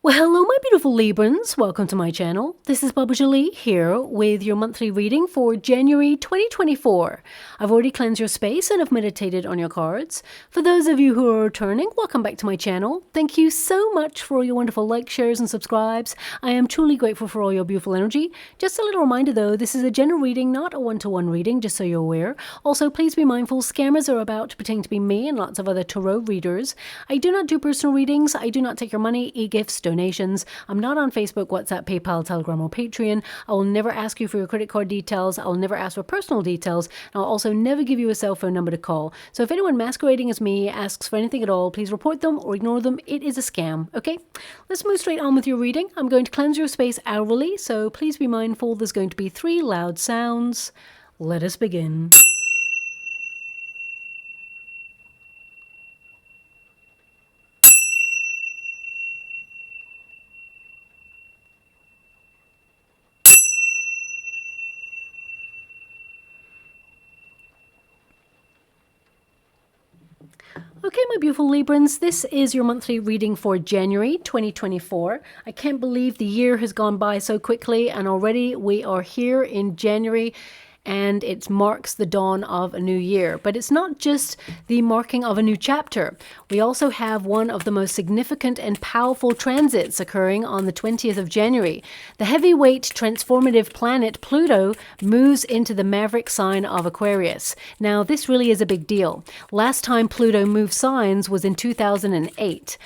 Well, hello my beautiful Librans, welcome to my channel. This is Baba Jolie here with your monthly reading for January 2024. I've already cleansed your space and have meditated on your cards. For those of you who are returning, welcome back to my channel. Thank you so much for all your wonderful likes, shares and subscribes. I am truly grateful for all your beautiful energy. Just a little reminder though, this is a general reading, not a one-to-one reading, just so you're aware. Also, please be mindful, scammers are about to pretend to be me and lots of other tarot readers. I do not do personal readings. I do not take your money, e-gifts, donations. I'm not on Facebook, WhatsApp, PayPal, Telegram, or Patreon. I will never ask you for your credit card details. I will never ask for personal details. And I'll also never give you a cell phone number to call. So if anyone masquerading as me asks for anything at all, please report them or ignore them. It is a scam, okay? Let's move straight on with your reading. I'm going to cleanse your space hourly, so please be mindful there's going to be 3 loud sounds. Let us begin. Okay, my beautiful Librans, this is your monthly reading for January 2024. I can't believe the year has gone by so quickly, and already we are here in January, and it marks the dawn of a new year. But it's not just the marking of a new chapter. We also have one of the most significant and powerful transits occurring on the 20th of January. The heavyweight transformative planet Pluto moves into the maverick sign of Aquarius. Now, this really is a big deal. Last time Pluto moved signs was in 2008.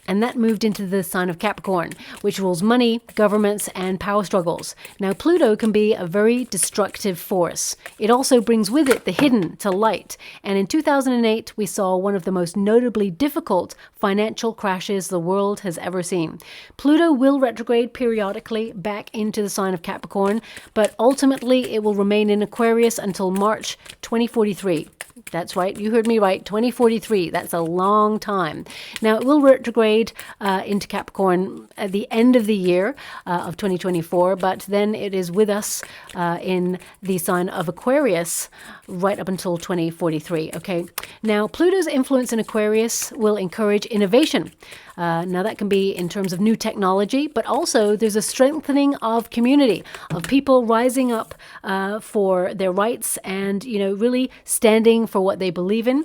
And that moved into the sign of Capricorn, which rules money, governments, and power struggles. Now, Pluto can be a very destructive force. It also brings with it the hidden to light. And in 2008, we saw one of the most notably difficult financial crashes the world has ever seen. Pluto will retrograde periodically back into the sign of Capricorn, but ultimately it will remain in Aquarius until March 2043. That's right, you heard me right, 2043. That's a long time. Now, it will retrograde into Capricorn at the end of the year of 2024, but then it is with us in the sign of Aquarius right up until 2043, okay? Now, Pluto's influence in Aquarius will encourage innovation. Now, that can be in terms of new technology, but also there's a strengthening of community, of people rising up for their rights and, really standing for what they believe in.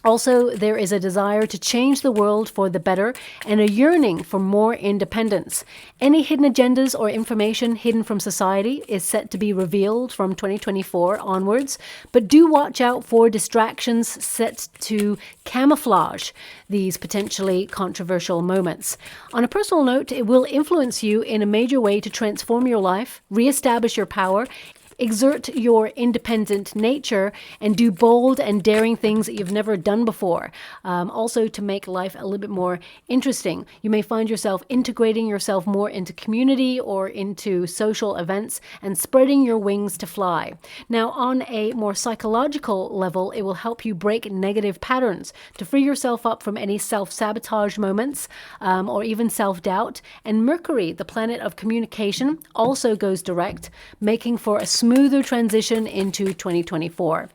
Also, there is a desire to change the world for the better and a yearning for more independence. Any hidden agendas or information hidden from society is set to be revealed from 2024 onwards, but do watch out for distractions set to camouflage these potentially controversial moments. On a personal note, it will influence you in a major way to transform your life, reestablish your power, exert your independent nature, and do bold and daring things that you've never done before. Also to make life a little bit more interesting. You may find yourself integrating yourself more into community or into social events and spreading your wings to fly. Now, on a more psychological level, it will help you break negative patterns to free yourself up from any self-sabotage moments or even self-doubt. And Mercury, the planet of communication, also goes direct, making for a smoother transition into 2024.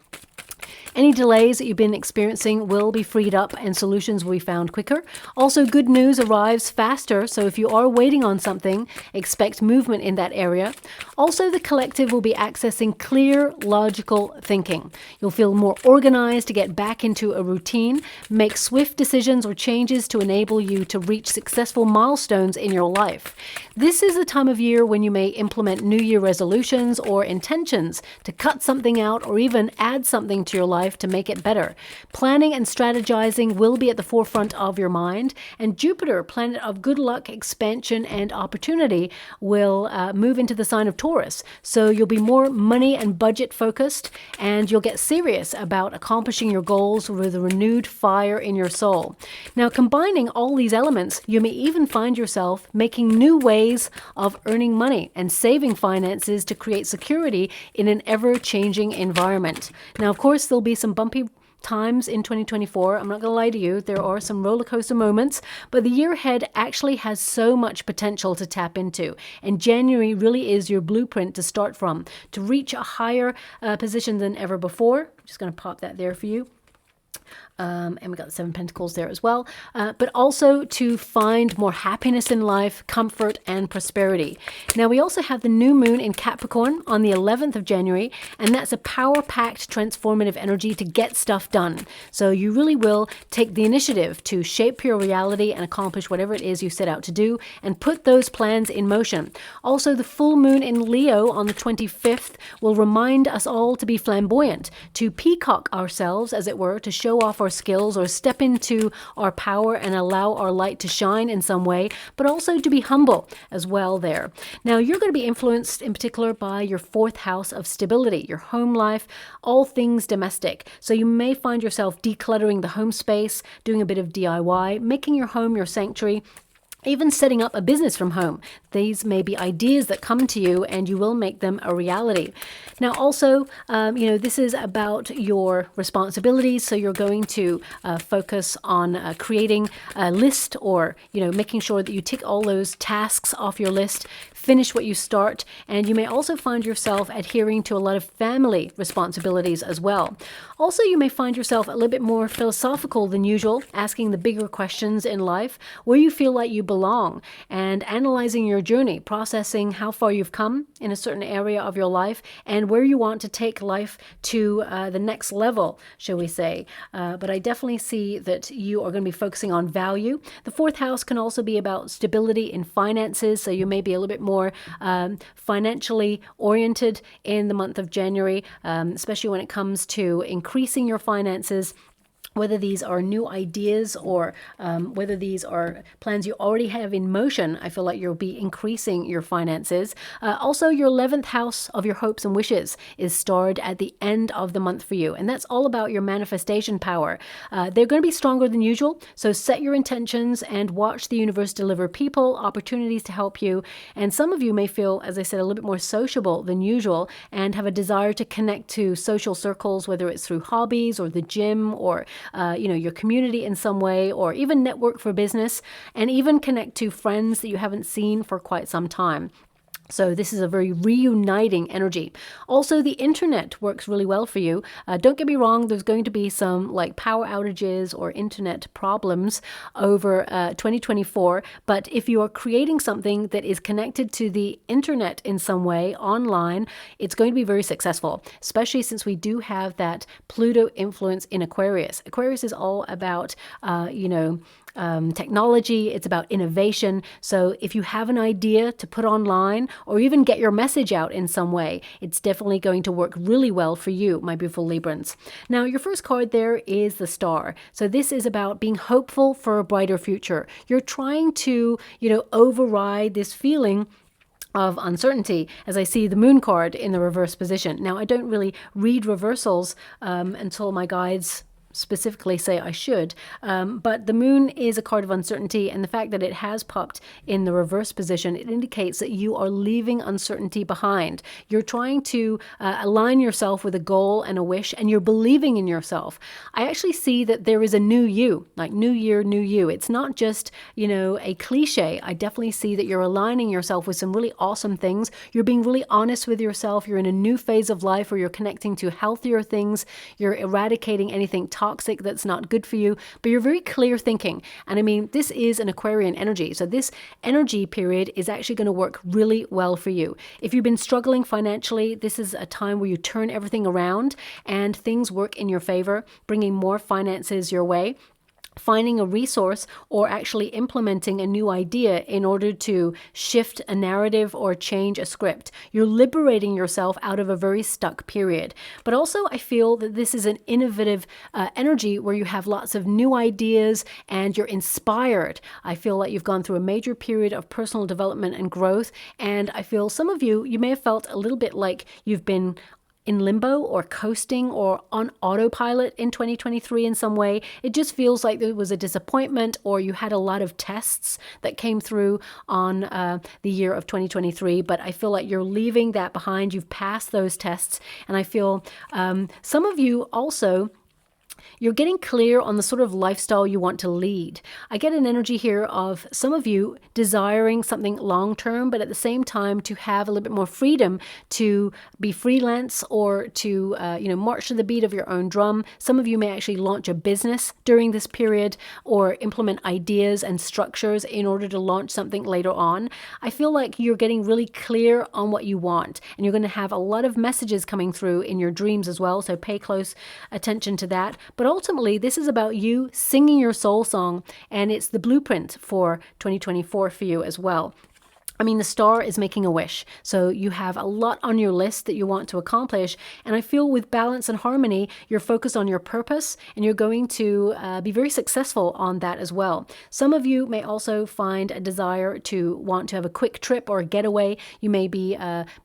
Any delays that you've been experiencing will be freed up and solutions will be found quicker. Also, good news arrives faster, so if you are waiting on something, expect movement in that area. Also, the collective will be accessing clear, logical thinking. You'll feel more organized to get back into a routine, make swift decisions or changes to enable you to reach successful milestones in your life. This is the time of year when you may implement New Year resolutions or intentions to cut something out or even add something to your life to make it better. Planning and strategizing will be at the forefront of your mind, and Jupiter, planet of good luck, expansion, and opportunity, will move into the sign of Taurus. So you'll be more money and budget focused, and you'll get serious about accomplishing your goals with a renewed fire in your soul. Now, combining all these elements, you may even find yourself making new ways of earning money and saving finances to create security in an ever-changing environment. Now, of course, there'll be some bumpy times in 2024. I'm not going to lie to you, there are some roller coaster moments, but the year ahead actually has so much potential to tap into. And January really is your blueprint to start from, to reach a higher position than ever before. I'm just going to pop that there for you. And we got the Seven of Pentacles there as well, but also to find more happiness in life, comfort, and prosperity. Now, we also have the new moon in Capricorn on the 11th of January, and that's a power-packed transformative energy to get stuff done. So you really will take the initiative to shape your reality and accomplish whatever it is you set out to do and put those plans in motion. Also, the full moon in Leo on the 25th will remind us all to be flamboyant, to peacock ourselves, as it were, to show off our skills or step into our power and allow our light to shine in some way, but also to be humble as well there. Now, you're going to be influenced in particular by your fourth house of stability, your home life, all things domestic. So you may find yourself decluttering the home space, doing a bit of DIY, making your home your sanctuary, even setting up a business from home. These may be ideas that come to you and you will make them a reality. Now, also, this is about your responsibilities. So you're going to focus on creating a list, or, making sure that you tick all those tasks off your list, finish what you start. And you may also find yourself adhering to a lot of family responsibilities as well. Also, you may find yourself a little bit more philosophical than usual, asking the bigger questions in life, where you feel like you belong, and analyzing your journey, processing how far you've come in a certain area of your life and where you want to take life to the next level, shall we say. But I definitely see that you are going to be focusing on value. The fourth house can also be about stability in finances, so you may be a little bit more financially oriented in the month of January, especially when it comes to increasing your finances. Whether these are new ideas or whether these are plans you already have in motion, I feel like you'll be increasing your finances. Also, your 11th house of your hopes and wishes is starred at the end of the month for you. And that's all about your manifestation power. They're going to be stronger than usual. So set your intentions and watch the universe deliver people, opportunities to help you. And some of you may feel, as I said, a little bit more sociable than usual and have a desire to connect to social circles, whether it's through hobbies or the gym or your community in some way, or even network for business, and even connect to friends that you haven't seen for quite some time. So this is a very reuniting energy. Also, the internet works really well for you. Don't get me wrong, there's going to be some power outages or internet problems over 2024. But if you are creating something that is connected to the internet in some way online, it's going to be very successful, especially since we do have that Pluto influence in Aquarius. Aquarius is all about, technology. It's about innovation. So if you have an idea to put online or even get your message out in some way, it's definitely going to work really well for you, my beautiful Librans. Now, your first card there is the Star. So this is about being hopeful for a brighter future. You're trying to, override this feeling of uncertainty, as I see the Moon card in the reverse position. Now, I don't really read reversals until my guides specifically say I should, but the Moon is a card of uncertainty, and the fact that it has popped in the reverse position, it indicates that you are leaving uncertainty behind. You're trying to align yourself with a goal and a wish, and you're believing in yourself. I actually see that there is a new you, like new year, new you. It's not just, a cliche. I definitely see that you're aligning yourself with some really awesome things. You're being really honest with yourself. You're in a new phase of life where you're connecting to healthier things. You're eradicating anything toxic that's not good for you, but you're very clear thinking. And I mean, this is an Aquarian energy. So this energy period is actually going to work really well for you. If you've been struggling financially, this is a time where you turn everything around and things work in your favor, bringing more finances your way. Finding a resource or actually implementing a new idea in order to shift a narrative or change a script. You're liberating yourself out of a very stuck period. But also, I feel that this is an innovative energy where you have lots of new ideas and you're inspired. I feel like you've gone through a major period of personal development and growth. And I feel some of you may have felt a little bit like you've been in limbo or coasting or on autopilot in 2023 in some way. It just feels like there was a disappointment, or you had a lot of tests that came through on the year of 2023, but I feel like you're leaving that behind. You've passed those tests, and I feel some of you also You're getting clear on the sort of lifestyle you want to lead. I get an energy here of some of you desiring something long-term, but at the same time to have a little bit more freedom to be freelance or to, march to the beat of your own drum. Some of you may actually launch a business during this period or implement ideas and structures in order to launch something later on. I feel like you're getting really clear on what you want, and you're going to have a lot of messages coming through in your dreams as well, so pay close attention to that. But ultimately, this is about you singing your soul song, and it's the blueprint for 2024 for you as well. I mean, the star is making a wish. So you have a lot on your list that you want to accomplish. And I feel with balance and harmony, you're focused on your purpose and you're going to be very successful on that as well. Some of you may also find a desire to want to have a quick trip or a getaway. You may be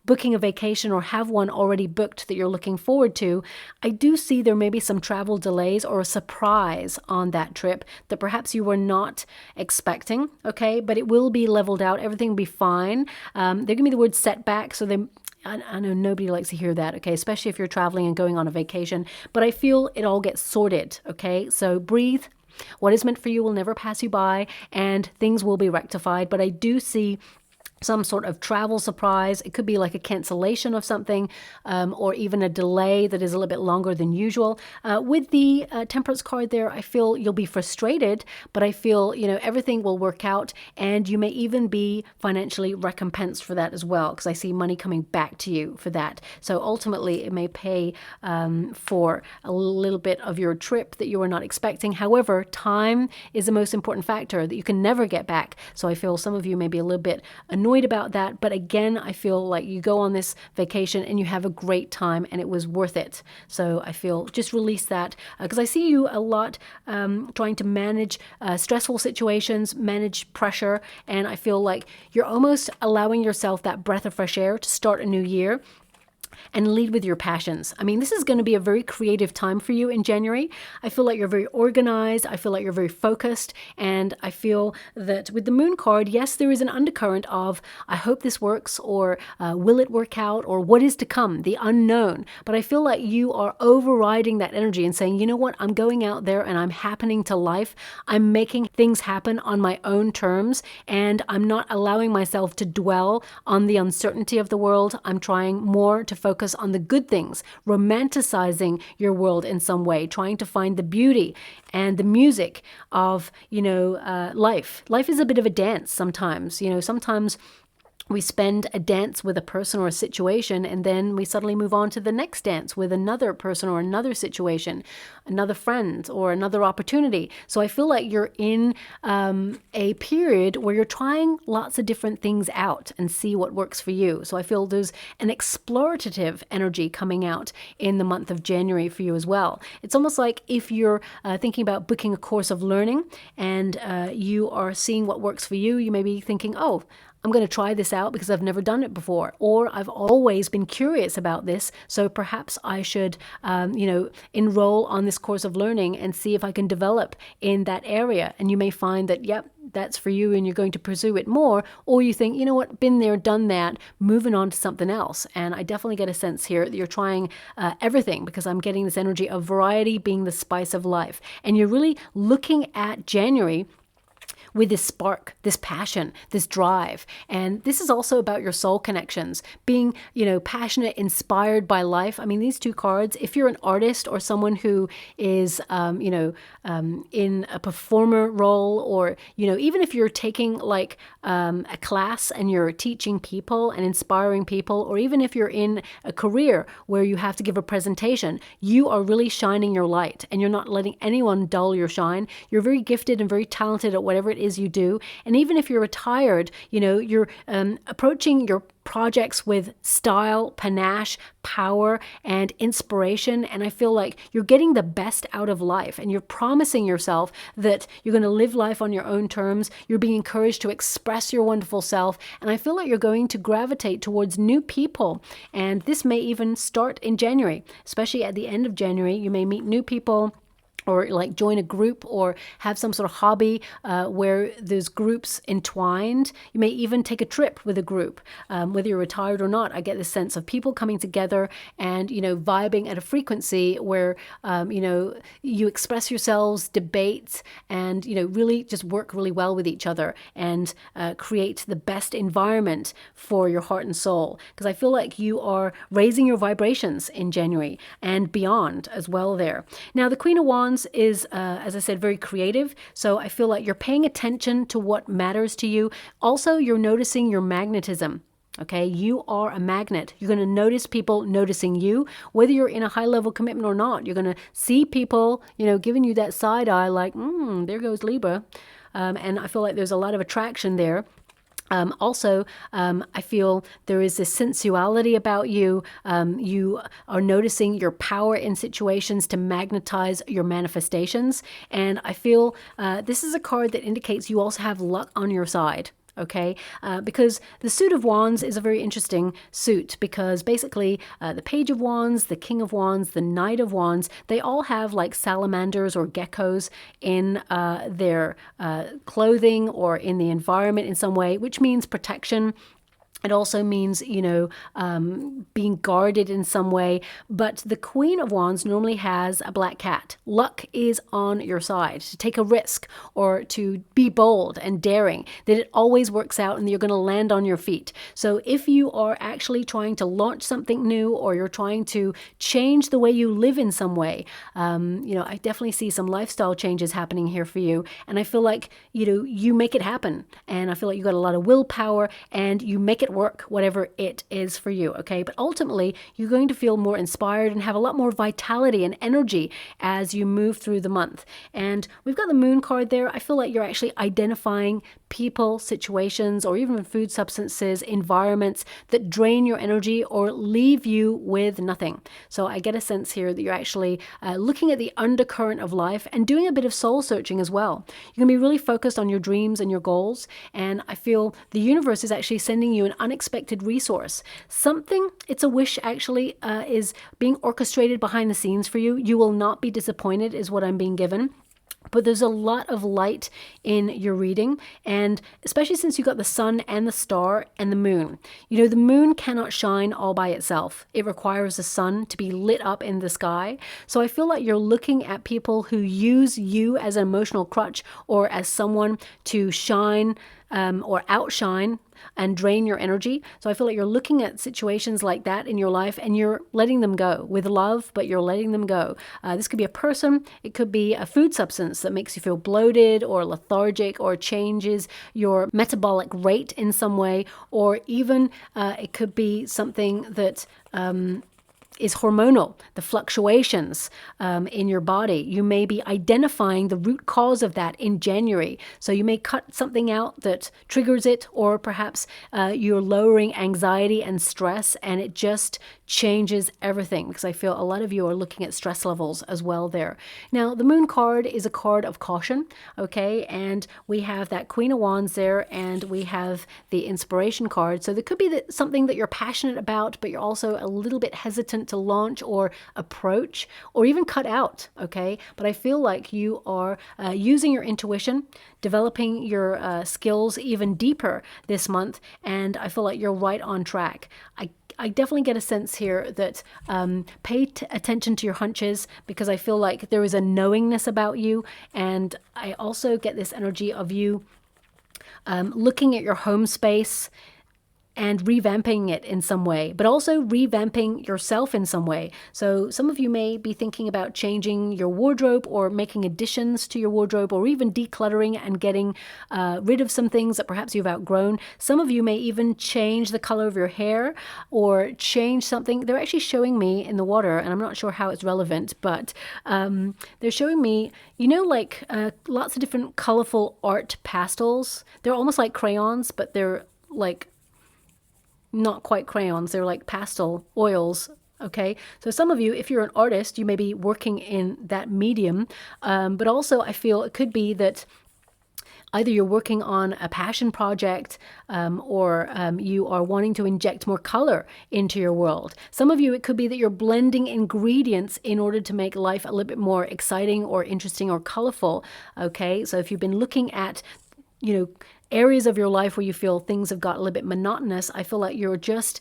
booking a vacation or have one already booked that you're looking forward to. I do see there may be some travel delays or a surprise on that trip that perhaps you were not expecting, okay? But it will be leveled out. Everything will be fine. They're going to be the word setback. So I know nobody likes to hear that, okay, especially if you're traveling and going on a vacation, but I feel it all gets sorted, okay? So breathe. What is meant for you will never pass you by, and things will be rectified. But I do see some sort of travel surprise. It could be like a cancellation of something, or even a delay that is a little bit longer than usual. With the Temperance card there, I feel you'll be frustrated, but I feel, everything will work out, and you may even be financially recompensed for that as well, because I see money coming back to you for that. So ultimately, it may pay for a little bit of your trip that you were not expecting. However, time is the most important factor that you can never get back. So I feel some of you may be a little bit annoyed about that, but again, I feel like you go on this vacation and you have a great time and it was worth it. So I feel just release that, because I see you a lot trying to manage stressful situations, manage pressure, and I feel like you're almost allowing yourself that breath of fresh air to start a new year and lead with your passions. I mean, this is going to be a very creative time for you in January. I feel like you're very organized. I feel like you're very focused. And I feel that with the Moon card, yes, there is an undercurrent of, I hope this works, or will it work out, or what is to come, the unknown. But I feel like you are overriding that energy and saying, you know what, I'm going out there and I'm happening to life. I'm making things happen on my own terms, and I'm not allowing myself to dwell on the uncertainty of the world. I'm trying more to focus on the good things, romanticizing your world in some way, trying to find the beauty and the music of, life. Life is a bit of a dance sometimes. Sometimes we spend a dance with a person or a situation, and then we suddenly move on to the next dance with another person or another situation, another friend or another opportunity. So I feel like you're in a period where you're trying lots of different things out and see what works for you. So I feel there's an explorative energy coming out in the month of January for you as well. It's almost like if you're thinking about booking a course of learning and you are seeing what works for you, you may be thinking, oh, I'm going to try this out because I've never done it before, or I've always been curious about this, so perhaps I should, enroll on this course of learning and see if I can develop in that area. And you may find that, yep, that's for you and you're going to pursue it more, or you think, you know what, been there, done that, moving on to something else. And I definitely get a sense here that you're trying everything, because I'm getting this energy of variety being the spice of life. And you're really looking at January with this spark, this passion, this drive. And this is also about your soul connections, being, passionate, inspired by life. I mean, these two cards, if you're an artist or someone who is, in a performer role, or, even if you're taking like a class and you're teaching people and inspiring people, or even if you're in a career where you have to give a presentation, you are really shining your light and you're not letting anyone dull your shine. You're very gifted and very talented at whatever it is you do. And even if you're retired, you're approaching your projects with style, panache, power, and inspiration. And I feel like you're getting the best out of life, and you're promising yourself that you're going to live life on your own terms. You're being encouraged to express your wonderful self. And I feel like you're going to gravitate towards new people. And this may even start in January, especially at the end of January. You may meet new people, or like join a group or have some sort of hobby where there's groups entwined. You may even take a trip with a group, whether you're retired or not. I get this sense of people coming together and, you know, vibing at a frequency where, you know, you express yourselves, debate, and, you know, really just work really well with each other and create the best environment for your heart and soul. Because I feel like you are raising your vibrations in January and beyond as well there. Now, the Queen of Wands is, as I said, very creative. So I feel like you're paying attention to what matters to you. Also, you're noticing your magnetism. Okay, you are a magnet. You're going to notice people noticing you, whether you're in a high level commitment or not. You're going to see people, you know, giving you that side eye like, there goes Libra. And I feel like there's a lot of attraction there. Also, I feel there is this sensuality about you. You are noticing your power in situations to magnetize your manifestations. And I feel this is a card that indicates you also have luck on your side. Okay, because the Suit of Wands is a very interesting suit because basically the Page of Wands, the King of Wands, the Knight of Wands, they all have like salamanders or geckos in their clothing or in the environment in some way, which means protection. It also means, you know, being guarded in some way. But the Queen of Wands normally has a black cat. Luck is on your side to take a risk or to be bold and daring, that it always works out and you're going to land on your feet. So if you are actually trying to launch something new or you're trying to change the way you live in some way, you know, I definitely see some lifestyle changes happening here for you. And I feel like, you know, you make it happen. And I feel like you got a lot of willpower and you make it work, whatever it is for you, okay? But ultimately, you're going to feel more inspired and have a lot more vitality and energy as you move through the month. And we've got the Moon card there. I feel like you're actually identifying people, situations, or even food substances, environments that drain your energy or leave you with nothing. So I get a sense here that you're actually looking at the undercurrent of life and doing a bit of soul searching as well. You're going to be really focused on your dreams and your goals. And I feel the universe is actually sending you an unexpected resource. Something, it's a wish actually, is being orchestrated behind the scenes for you. You will not be disappointed is what I'm being given. But there's a lot of light in your reading, and especially since you got the sun and the star and the moon. You know, the moon cannot shine all by itself. It requires the sun to be lit up in the sky. So I feel like you're looking at people who use you as an emotional crutch or as someone to shine or outshine and drain your energy. So I feel like you're looking at situations like that in your life and you're letting them go with love, but you're letting them go. This could be a person, it could be a food substance that makes you feel bloated or lethargic or changes your metabolic rate in some way, or even it could be something that is hormonal, the fluctuations in your body. You may be identifying the root cause of that in January. So you may cut something out that triggers it, or perhaps you're lowering anxiety and stress and it just changes everything, because I feel a lot of you are looking at stress levels as well there. Now, the Moon card is a card of caution, okay? And we have that Queen of Wands there, and we have the Inspiration card. So there could be something that you're passionate about, but you're also a little bit hesitant to launch or approach or even cut out, okay? But I feel like you are using your intuition, developing your skills even deeper this month, and I feel like you're right on track. I definitely get a sense here that pay attention to your hunches, because I feel like there is a knowingness about you, and I also get this energy of you looking at your home space and revamping it in some way, but also revamping yourself in some way. So some of you may be thinking about changing your wardrobe or making additions to your wardrobe, or even decluttering and getting rid of some things that perhaps you've outgrown. Some of you may even change the color of your hair or change something. They're actually showing me in the water, and I'm not sure how it's relevant, but they're showing me, you know, like lots of different colorful art pastels. They're almost like crayons, but they're like not quite crayons, they're like pastel oils, okay? So some of you, if you're an artist, you may be working in that medium, but also I feel it could be that Either you're working on a passion project or you are wanting to inject more color into your world. Some of you, it could be that you're blending ingredients in order to make life a little bit more exciting or interesting or colorful. Okay, so if you've been looking at, areas of your life where you feel things have got a little bit monotonous, I feel like you're just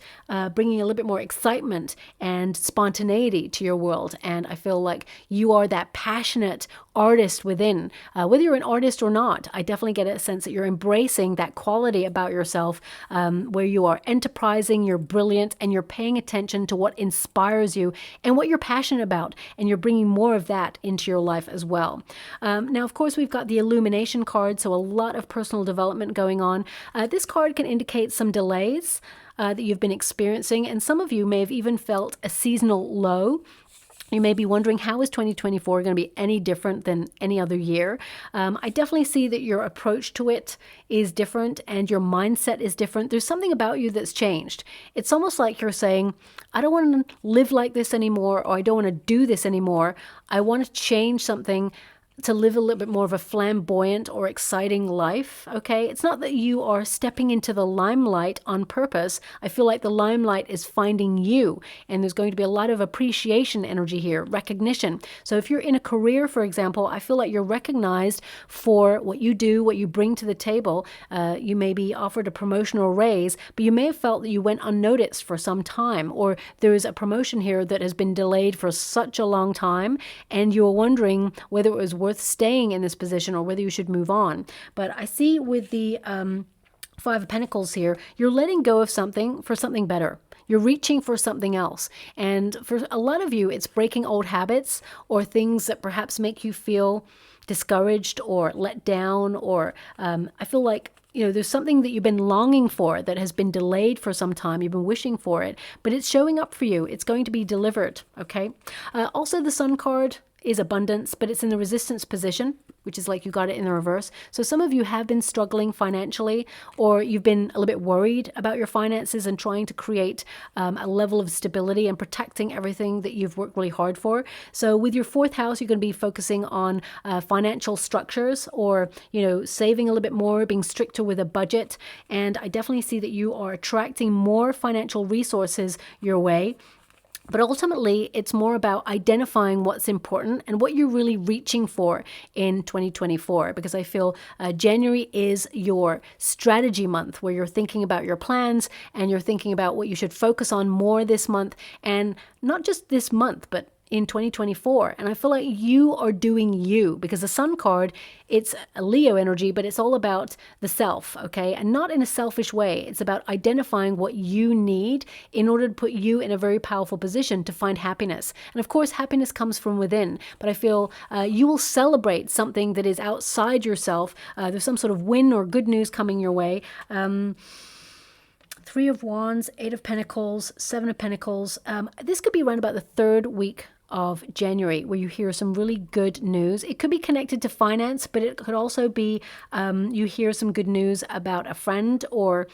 bringing a little bit more excitement and spontaneity to your world. And I feel like you are that passionate artist within. Whether you're an artist or not, I definitely get a sense that you're embracing that quality about yourself where you are enterprising, you're brilliant, and you're paying attention to what inspires you and what you're passionate about. And you're bringing more of that into your life as well. Now, of course, we've got the illumination card, so a lot of personal development going on. This card can indicate some delays that you've been experiencing, and some of you may have even felt a seasonal low. You may be wondering, how is 2024 going to be any different than any other year? I definitely see that your approach to it is different and your mindset is different. There's something about you that's changed. It's almost like you're saying, I don't want to live like this anymore, or I don't want to do this anymore. I want to change something to live a little bit more of a flamboyant or exciting life, okay? It's not that you are stepping into the limelight on purpose. I feel like the limelight is finding you, and there's going to be a lot of appreciation energy here, recognition. So if you're in a career, for example, I feel like you're recognized for what you do, what you bring to the table. You may be offered a promotion or raise, but you may have felt that you went unnoticed for some time, or there is a promotion here that has been delayed for such a long time, and you're wondering whether it was worth staying in this position or whether you should move on. But I see with the Five of Pentacles here, you're letting go of something for something better. You're reaching for something else. And for a lot of you, it's breaking old habits or things that perhaps make you feel discouraged or let down, or I feel like there's something that you've been longing for that has been delayed for some time. You've been wishing for it, but it's showing up for you. It's going to be delivered, okay? Also, the Sun card is abundance, but it's in the resistance position, which is like you got it in the reverse. So some of you have been struggling financially, or you've been a little bit worried about your finances and trying to create a level of stability and protecting everything that you've worked really hard for. So with your fourth house, you're going to be focusing on financial structures, or, saving a little bit more, being stricter with a budget. And I definitely see that you are attracting more financial resources your way. But ultimately, it's more about identifying what's important and what you're really reaching for in 2024, because I feel January is your strategy month, where you're thinking about your plans and you're thinking about what you should focus on more this month, and not just this month, but in 2024. And I feel like you are doing you, because the Sun card, it's a Leo energy, but it's all about the self, okay? And not in a selfish way. It's about identifying what you need in order to put you in a very powerful position to find happiness. And of course, happiness comes from within, but I feel you will celebrate something that is outside yourself. There's some sort of win or good news coming your way. Three of Wands, Eight of Pentacles, Seven of Pentacles. This could be around about the third week of January, where you hear some really good news. It could be connected to finance, but it could also be you hear some good news about a friend or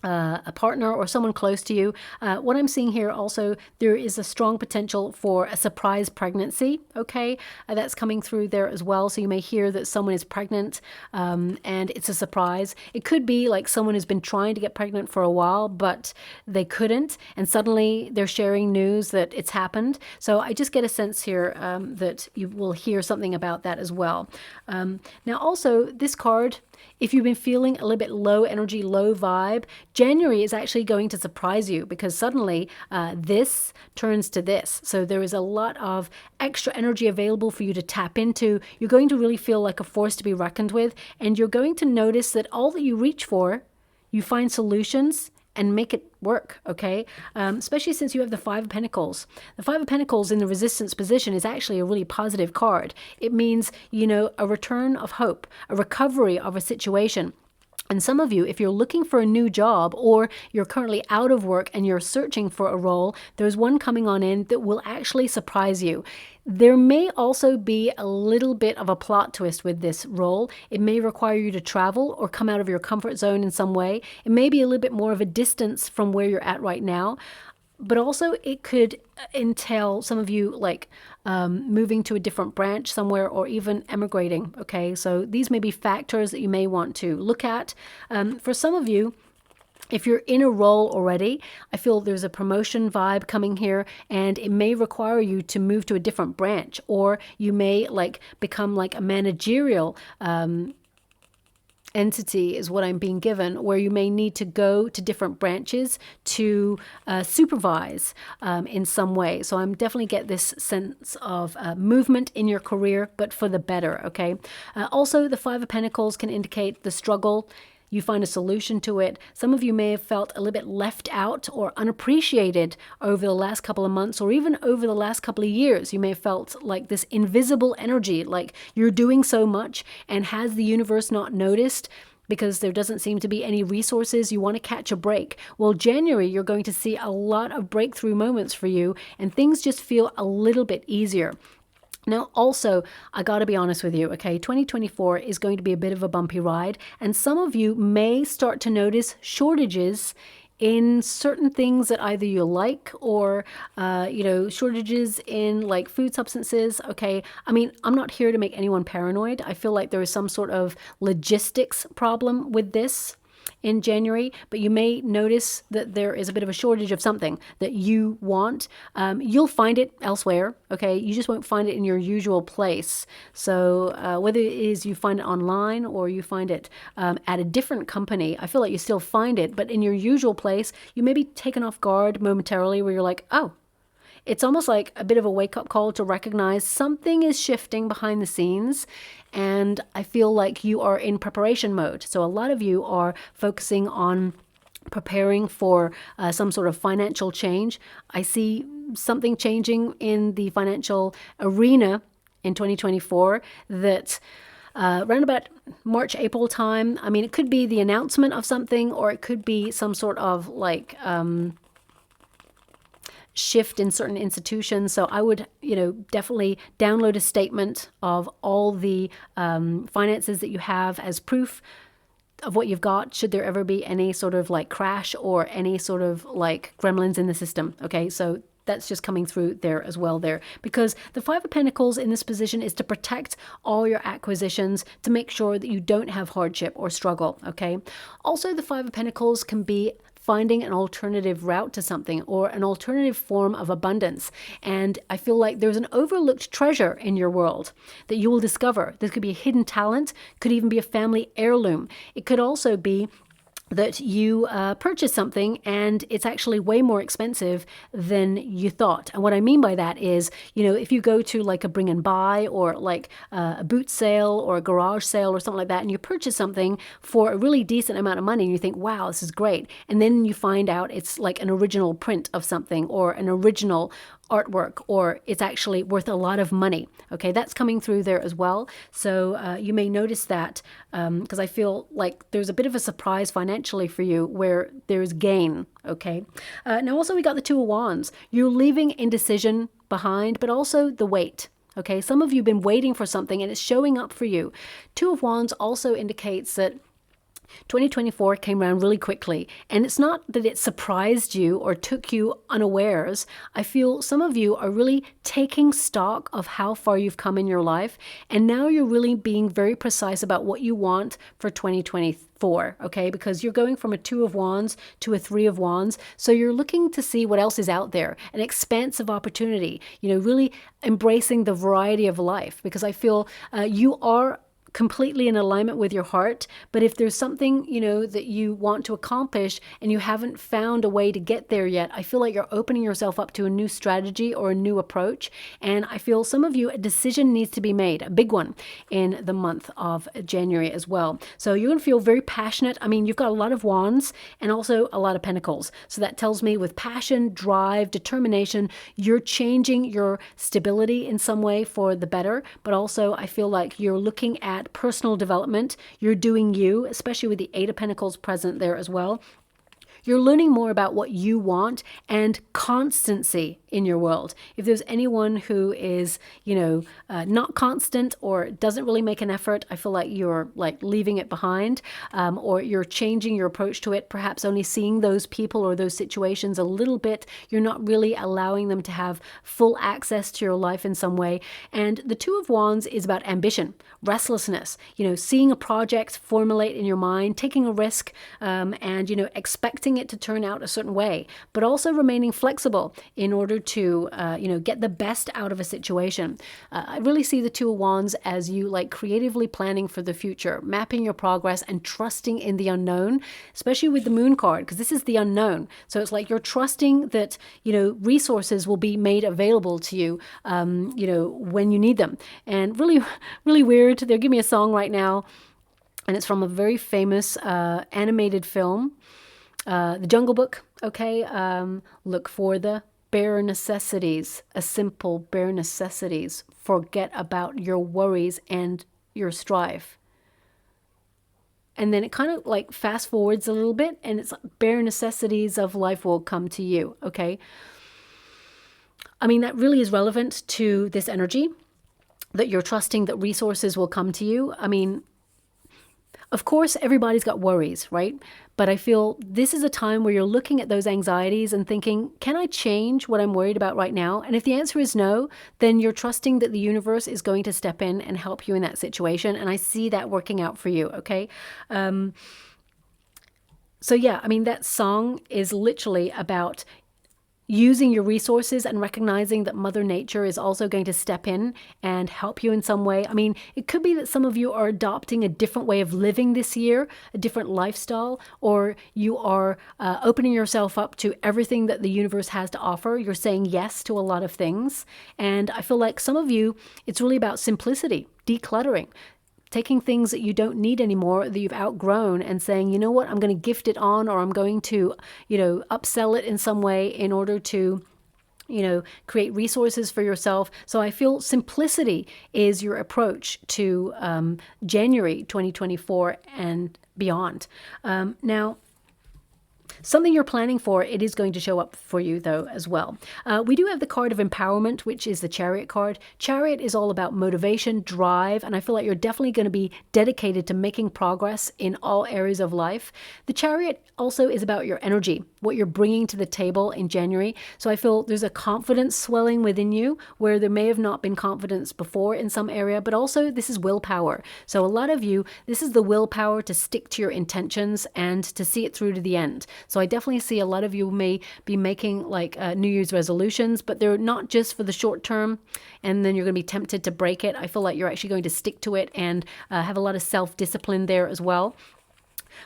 a partner or someone close to you. What I'm seeing here also, there is a strong potential for a surprise pregnancy, okay? That's coming through there as well. So you may hear that someone is pregnant and it's a surprise. It could be like someone has been trying to get pregnant for a while, but they couldn't, and suddenly they're sharing news that it's happened. So I just get a sense here that you will hear something about that as well. Now also, this card, if you've been feeling a little bit low energy, low vibe, January is actually going to surprise you, because suddenly this turns to this. So there is a lot of extra energy available for you to tap into. You're going to really feel like a force to be reckoned with, and you're going to notice that all that you reach for, you find solutions and make it work, okay? Especially since you have the Five of Pentacles. The Five of Pentacles in the resistance position is actually a really positive card. It means, a return of hope, a recovery of a situation. And some of you, if you're looking for a new job, or you're currently out of work and you're searching for a role, there's one coming on in that will actually surprise you. There may also be a little bit of a plot twist with this role. It may require you to travel or come out of your comfort zone in some way. It may be a little bit more of a distance from where you're at right now. but also it could entail some of you like moving to a different branch somewhere or even emigrating. Okay, so these may be factors that you may want to look at. For some of you, if you're in a role already, I feel there's a promotion vibe coming here, and it may require you to move to a different branch, or you may like become like a managerial entity is what I'm being given, where you may need to go to different branches to supervise in some way. So I'm definitely get this sense of movement in your career, but for the better, okay? Also, the Five of Pentacles can indicate the struggle. You find a solution to it. Some of you may have felt a little bit left out or unappreciated over the last couple of months, or even over the last couple of years. You may have felt like this invisible energy, like you're doing so much, and has the universe not noticed? Because there doesn't seem to be any resources, you want to catch a break. Well, January, you're going to see a lot of breakthrough moments for you, and things just feel a little bit easier. Now, also, I got to be honest with you, okay, 2024 is going to be a bit of a bumpy ride, and some of you may start to notice shortages in certain things that either you like, or, shortages in like food substances, okay? I mean, I'm not here to make anyone paranoid. I feel like there is some sort of logistics problem with this in January, but you may notice that there is a bit of a shortage of something that you want. You'll find it elsewhere, okay? You just won't find it in your usual place. So whether it is you find it online or you find it at a different company, I feel like you still find it, but in your usual place, you may be taken off guard momentarily where you're like, oh, it's almost like a bit of a wake-up call to recognize something is shifting behind the scenes, and I feel like you are in preparation mode. So a lot of you are focusing on preparing for some sort of financial change. I see something changing in the financial arena in 2024 that around about March, April time, I mean, it could be the announcement of something, or it could be some sort of like shift in certain institutions. So I would, definitely download a statement of all the finances that you have as proof of what you've got, should there ever be any sort of like crash or any sort of like gremlins in the system. Okay, so that's just coming through there as well there, because the Five of Pentacles in this position is to protect all your acquisitions, to make sure that you don't have hardship or struggle, okay? Also, the Five of Pentacles can be finding an alternative route to something, or an alternative form of abundance. And I feel like there's an overlooked treasure in your world that you will discover. This could be a hidden talent, could even be a family heirloom. It could also be that you purchase something and it's actually way more expensive than you thought. And what I mean by that is, if you go to like a bring and buy, or like a boot sale or a garage sale or something like that, and you purchase something for a really decent amount of money, and you think, wow, this is great. And then you find out it's like an original print of something, or an original artwork, or it's actually worth a lot of money. Okay, that's coming through there as well. So you may notice that, because I feel like there's a bit of a surprise financially for you where there's gain. Okay, now also we got the Two of Wands. You're leaving indecision behind, but also the wait. Okay, some of you have been waiting for something and it's showing up for you. Two of Wands also indicates that 2024 came around really quickly, and it's not that it surprised you or took you unawares. I feel some of you are really taking stock of how far you've come in your life, and now you're really being very precise about what you want for 2024, okay? Because you're going from a Two of Wands to a Three of Wands, so you're looking to see what else is out there, an expansive opportunity, really embracing the variety of life, because I feel you are completely in alignment with your heart. But if there's something, that you want to accomplish and you haven't found a way to get there yet, I feel like you're opening yourself up to a new strategy or a new approach. And I feel some of you, a decision needs to be made, a big one, in the month of January as well. So you're going to feel very passionate. I mean, you've got a lot of wands and also a lot of pentacles. So that tells me with passion, drive, determination, you're changing your stability in some way for the better. But also I feel like you're looking at personal development. You're doing you, especially with the Eight of Pentacles present there as well. You're learning more about what you want, and constancy in your world. If there's anyone who is, not constant or doesn't really make an effort, I feel like you're like leaving it behind, or you're changing your approach to it, perhaps only seeing those people or those situations a little bit. You're not really allowing them to have full access to your life in some way. And the Two of Wands is about ambition, restlessness, seeing a project formulate in your mind, taking a risk, and, expecting it to turn out a certain way, but also remaining flexible in order to, get the best out of a situation. I really see the Two of Wands as you like creatively planning for the future, mapping your progress and trusting in the unknown, especially with the Moon card, because this is the unknown. So it's like you're trusting that, resources will be made available to you, when you need them. And really, really weird. They're giving me a song right now, and it's from a very famous animated film, The Jungle Book. Okay, look for the bare necessities, a simple bare necessities. Forget about your worries and your strife. And then it kind of like fast forwards a little bit, and it's bare necessities of life will come to you. Okay. I mean, that really is relevant to this energy, that you're trusting that resources will come to you. I mean, of course, everybody's got worries, right? But I feel this is a time where you're looking at those anxieties and thinking, can I change what I'm worried about right now? And if the answer is no, then you're trusting that the universe is going to step in and help you in that situation. And I see that working out for you, okay? So yeah, I mean, that song is literally about using your resources and recognizing that Mother Nature is also going to step in and help you in some way. I mean, it could be that some of you are adopting a different way of living this year, a different lifestyle, or you are opening yourself up to everything that the universe has to offer. You're saying yes to a lot of things. And I feel like some of you, it's really about simplicity, decluttering, taking things that you don't need anymore, that you've outgrown, and saying, you know what, I'm going to gift it on, or I'm going to, upsell it in some way in order to, create resources for yourself. So I feel simplicity is your approach to January 2024 and beyond. Now, something you're planning for, it is going to show up for you, though, as well. We do have the card of empowerment, which is the Chariot card. Chariot is all about motivation, drive, and I feel like you're definitely going to be dedicated to making progress in all areas of life. The Chariot also is about your energy, what you're bringing to the table in January. So I feel there's a confidence swelling within you where there may have not been confidence before in some area, but also this is willpower. So a lot of you, this is the willpower to stick to your intentions and to see it through to the end. So I definitely see a lot of you may be making like New Year's resolutions, but they're not just for the short term, and then you're going to be tempted to break it. I feel like you're actually going to stick to it and have a lot of self-discipline there as well.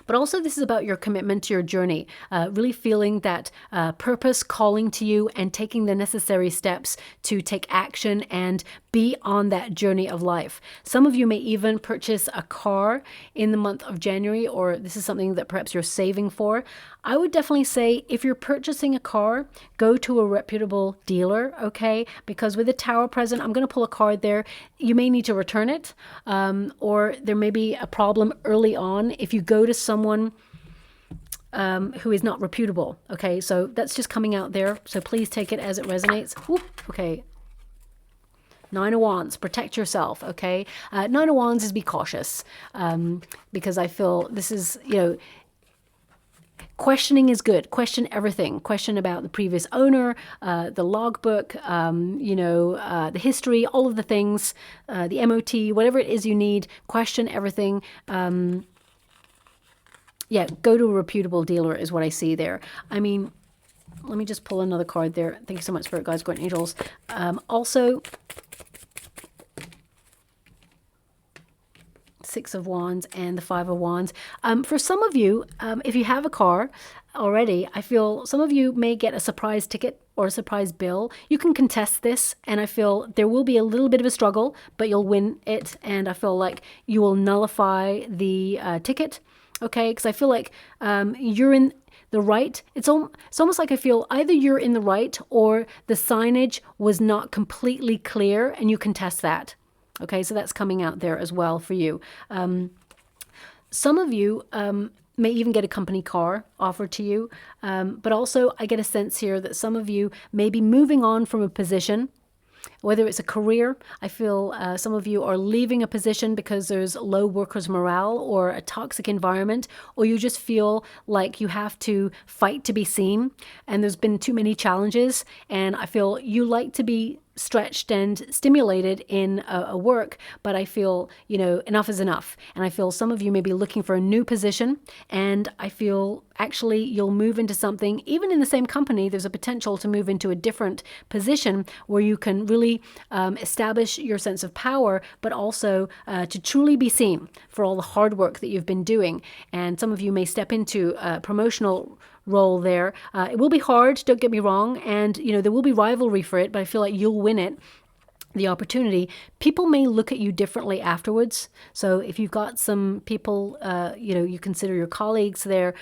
But also this is about your commitment to your journey, really feeling that purpose calling to you and taking the necessary steps to take action and be on that journey of life. Some of you may even purchase a car in the month of January, or this is something that perhaps you're saving for. I would definitely say if you're purchasing a car, go to a reputable dealer, okay? Because with the Tower present, I'm going to pull a card there. You may need to return it, or there may be a problem early on if you go to someone who is not reputable, okay? So that's just coming out there. So please take it as it resonates. Whoop, okay. Nine of Wands, protect yourself, okay? Nine of Wands is be cautious, because I feel this is, questioning is good. Question everything. Question about the previous owner, the logbook, the history, all of the things, the MOT, whatever it is you need. Question everything. Yeah, go to a reputable dealer is what I see there. I mean, let me just pull another card there. Thank you so much, Spirit Guides, Guardian Angels. Also, Six of Wands and the Five of Wands. For some of you, if you have a car already, I feel some of you may get a surprise ticket or a surprise bill. You can contest this, and I feel there will be a little bit of a struggle, but you'll win it, and I feel like you will nullify the ticket, okay? Because I feel like you're in the right. It's almost like I feel either you're in the right or the signage was not completely clear, and you contest that. Okay, so that's coming out there as well for you. Some of you may even get a company car offered to you. But also I get a sense here that some of you may be moving on from a position, whether it's a career. I feel some of you are leaving a position because there's low workers' morale or a toxic environment, or you just feel like you have to fight to be seen and there's been too many challenges. And I feel you like to be stretched and stimulated in a work, but I feel, enough is enough. And I feel some of you may be looking for a new position, and I feel actually you'll move into something, even in the same company, there's a potential to move into a different position where you can really establish your sense of power, but also to truly be seen for all the hard work that you've been doing. And some of you may step into a promotional role there. It will be hard, don't get me wrong, and there will be rivalry for it, but I feel like you'll win it, the opportunity. People may look at you differently afterwards. So if you've got some people, you consider your colleagues there,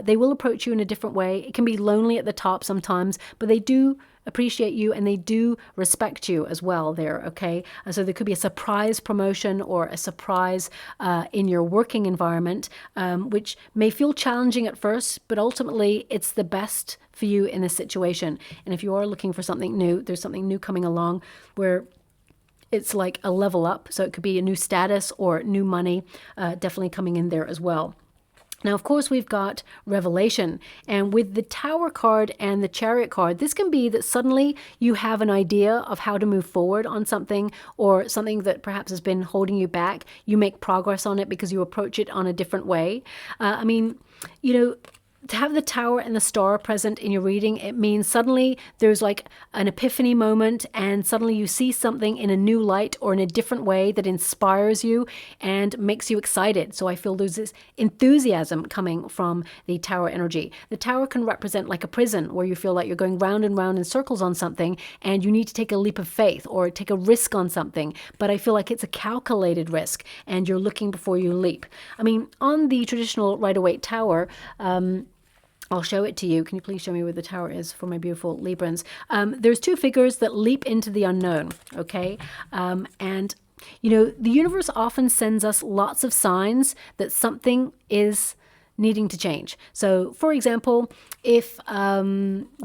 they will approach you in a different way. It can be lonely at the top sometimes, but they do appreciate you and they do respect you as well there, okay? So there could be a surprise promotion or a surprise in your working environment, which may feel challenging at first, but ultimately it's the best for you in this situation. And if you are looking for something new, there's something new coming along where it's like a level up. So it could be a new status or new money definitely coming in there as well. Now, of course, we've got Revelation, and with the Tower card and the Chariot card, this can be that suddenly you have an idea of how to move forward on something, or something that perhaps has been holding you back. You make progress on it because you approach it on a different way. To have the Tower and the Star present in your reading, it means suddenly there's like an epiphany moment, and suddenly you see something in a new light or in a different way that inspires you and makes you excited. So I feel there's this enthusiasm coming from the Tower energy. The Tower can represent like a prison where you feel like you're going round and round in circles on something and you need to take a leap of faith or take a risk on something. But I feel like it's a calculated risk and you're looking before you leap. I mean, on the traditional Rider-Waite Tower, I'll show it to you. Can you please show me where the Tower is for my beautiful Librans? There's two figures that leap into the unknown, okay? The universe often sends us lots of signs that something is needing to change. So, for example, if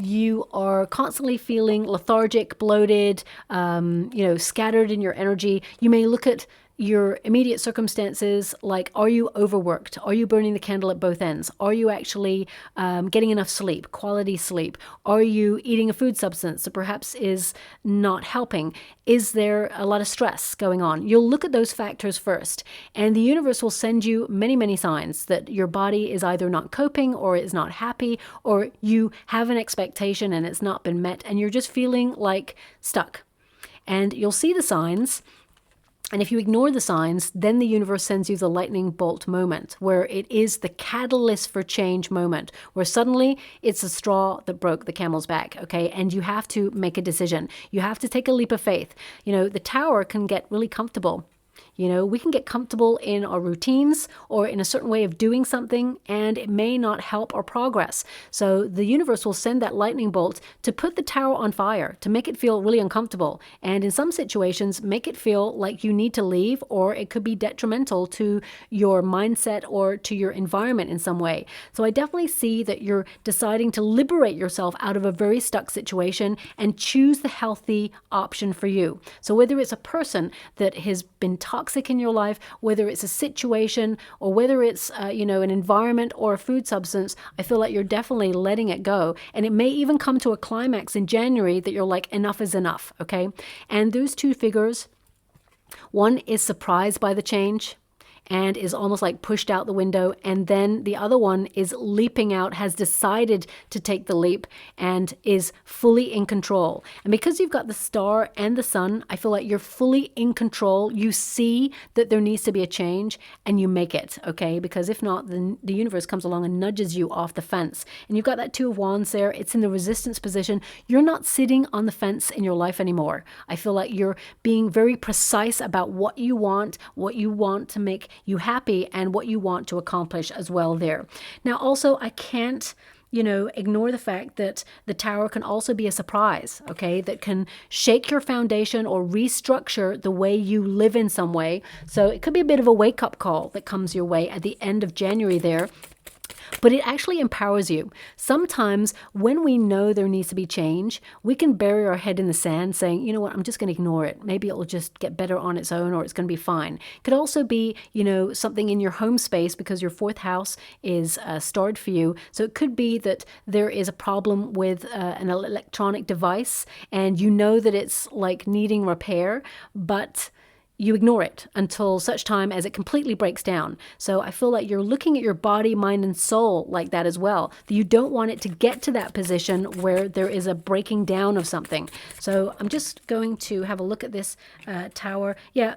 you are constantly feeling lethargic, bloated, scattered in your energy, you may look at your immediate circumstances like, are you overworked? Are you burning the candle at both ends? Are you actually getting enough sleep, quality sleep? Are you eating a food substance that perhaps is not helping? Is there a lot of stress going on? You'll look at those factors first, and the universe will send you many, many signs that your body is either not coping or is not happy, or you have an expectation and it's not been met, and you're just feeling like stuck. And you'll see the signs. And if you ignore the signs, then the universe sends you the lightning bolt moment, where it is the catalyst for change moment, where suddenly it's a straw that broke the camel's back, okay? And you have to make a decision. You have to take a leap of faith. The Tower can get really comfortable. We can get comfortable in our routines or in a certain way of doing something, and it may not help our progress. So the universe will send that lightning bolt to put the Tower on fire, to make it feel really uncomfortable. And in some situations, make it feel like you need to leave, or it could be detrimental to your mindset or to your environment in some way. So I definitely see that you're deciding to liberate yourself out of a very stuck situation and choose the healthy option for you. So whether it's a person that has been toxic in your life, whether it's a situation or whether it's an environment or a food substance, I feel like you're definitely letting it go. And it may even come to a climax in January that you're like, enough is enough, okay? And those two figures, one is surprised by the change and is almost like pushed out the window, and then the other one is leaping out, has decided to take the leap and is fully in control. And because you've got the Star and the Sun, I feel like you're fully in control. You see that there needs to be a change and you make it, okay? Because if not, then the universe comes along and nudges you off the fence. And you've got that Two of Wands there. It's in the resistance position. You're not sitting on the fence in your life anymore. I feel like you're being very precise about what you want to make you happy, and what you want to accomplish as well there. Now, also, I can't ignore the fact that the Tower can also be a surprise, okay, that can shake your foundation or restructure the way you live in some way. So it could be a bit of a wake-up call that comes your way at the end of January there. but it actually empowers you. Sometimes when we know there needs to be change, we can bury our head in the sand saying, you know what, I'm just going to ignore it. Maybe it'll just get better on its own, or it's going to be fine. It could also be, something in your home space, because your fourth house is starred for you. So it could be that there is a problem with an electronic device, and you know that it's like needing repair, but you ignore it until such time as it completely breaks down. So I feel like you're looking at your body, mind, and soul like that as well. You don't want it to get to that position where there is a breaking down of something. So I'm just going to have a look at this tower. Yeah,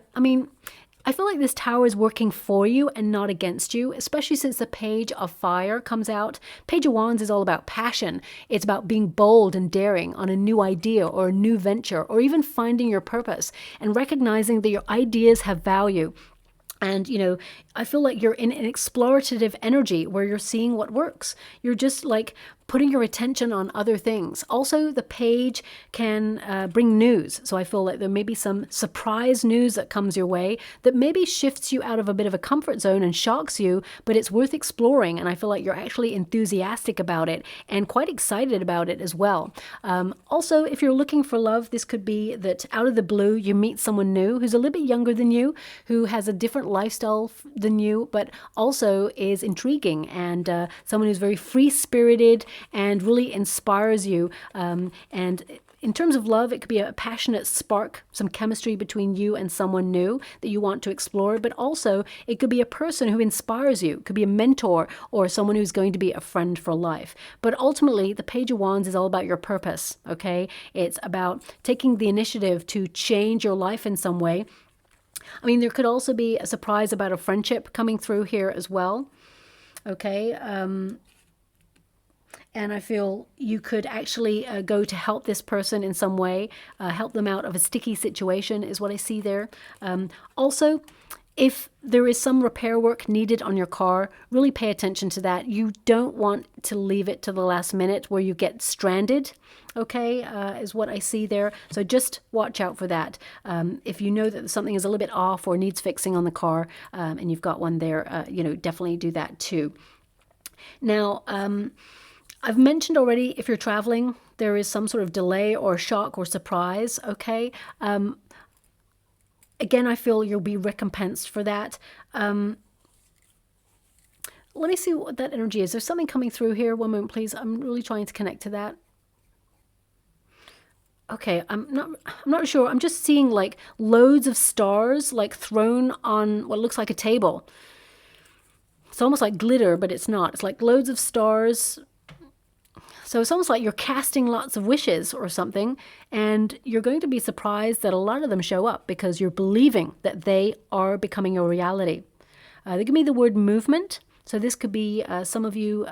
I feel like this tower is working for you and not against you, especially since the Page of Fire comes out. Page of Wands is all about passion. It's about being bold and daring on a new idea or a new venture, or even finding your purpose and recognizing that your ideas have value. And, I feel like you're in an explorative energy where you're seeing what works. You're just like putting your attention on other things. Also, the page can bring news. So I feel like there may be some surprise news that comes your way that maybe shifts you out of a bit of a comfort zone and shocks you, but it's worth exploring. And I feel like you're actually enthusiastic about it and quite excited about it as well. Also, if you're looking for love, this could be that out of the blue, you meet someone new who's a little bit younger than you, who has a different lifestyle than you, but also is intriguing, and someone who's very free-spirited and really inspires you. And in terms of love, it could be a passionate spark, some chemistry between you and someone new that you want to explore, but also it could be a person who inspires you. It could be a mentor or someone who's going to be a friend for life. But ultimately, the Page of Wands is all about your purpose, okay? It's about taking the initiative to change your life in some way. There could also be a surprise about a friendship coming through here as well, okay? And I feel you could actually go to help this person in some way, help them out of a sticky situation is what I see there. Also, if there is some repair work needed on your car, really pay attention to that. You don't want to leave it to the last minute where you get stranded, okay, is what I see there. So just watch out for that. If you know that something is a little bit off or needs fixing on the car, and you've got one there, definitely do that too. Now, I've mentioned already, if you're traveling, there is some sort of delay or shock or surprise, okay? Again, I feel you'll be recompensed for that. Let me see what that energy is. There's something coming through here. One moment, please. I'm really trying to connect to that. Okay, I'm not sure. I'm just seeing like loads of stars like thrown on what looks like a table. It's almost like glitter, but it's not. It's like loads of stars. So it's almost like you're casting lots of wishes or something, and you're going to be surprised that a lot of them show up because you're believing that they are becoming your reality. They give me the word movement. So this could be some of you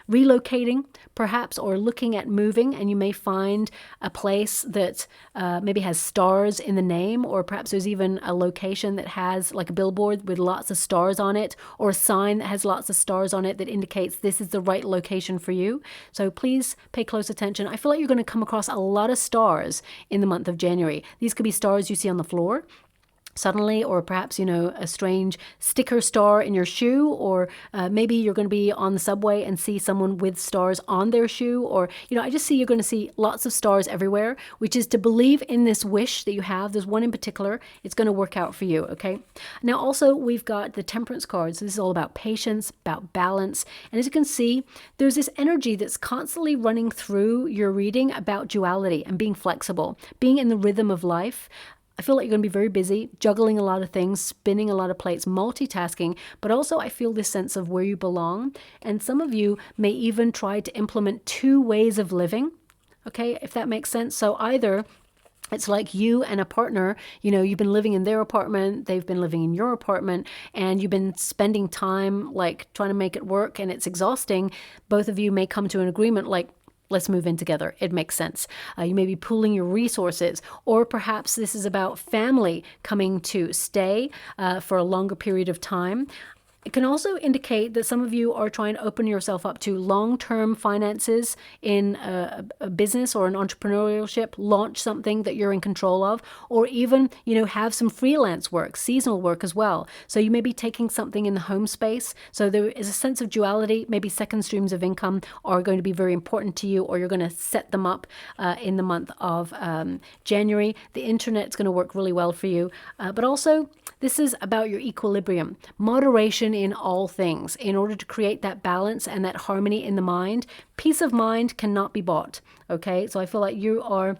relocating, perhaps, or looking at moving, and you may find a place that maybe has stars in the name, or perhaps there's even a location that has like a billboard with lots of stars on it, or a sign that has lots of stars on it that indicates this is the right location for you. So please pay close attention. I feel like you're going to come across a lot of stars in the month of January. These could be stars you see on the floor suddenly, or perhaps, a strange sticker star in your shoe, or maybe you're going to be on the subway and see someone with stars on their shoe, or, I just see you're going to see lots of stars everywhere, which is to believe in this wish that you have. There's one in particular. It's going to work out for you, okay? Now, also, we've got the Temperance card. So this is all about patience, about balance. And as you can see, there's this energy that's constantly running through your reading about duality and being flexible, being in the rhythm of life. I feel like you're going to be very busy, juggling a lot of things, spinning a lot of plates, multitasking, but also I feel this sense of where you belong. And some of you may even try to implement two ways of living, okay, if that makes sense. So either it's like you and a partner, you've been living in their apartment, they've been living in your apartment, and you've been spending time like trying to make it work, and it's exhausting. Both of you may come to an agreement like, let's move in together. It makes sense. You may be pooling your resources, or perhaps this is about family coming to stay for a longer period of time. It can also indicate that some of you are trying to open yourself up to long-term finances in a business or an entrepreneurship, launch something that you're in control of, or even, have some freelance work, seasonal work as well. So you may be taking something in the home space. So there is a sense of duality. Maybe second streams of income are going to be very important to you, or you're going to set them up in the month of January. The internet's going to work really well for you. But also, this is about your equilibrium, moderation in all things in order to create that balance and that harmony in the mind. Peace of mind cannot be bought. Okay, so I feel like you are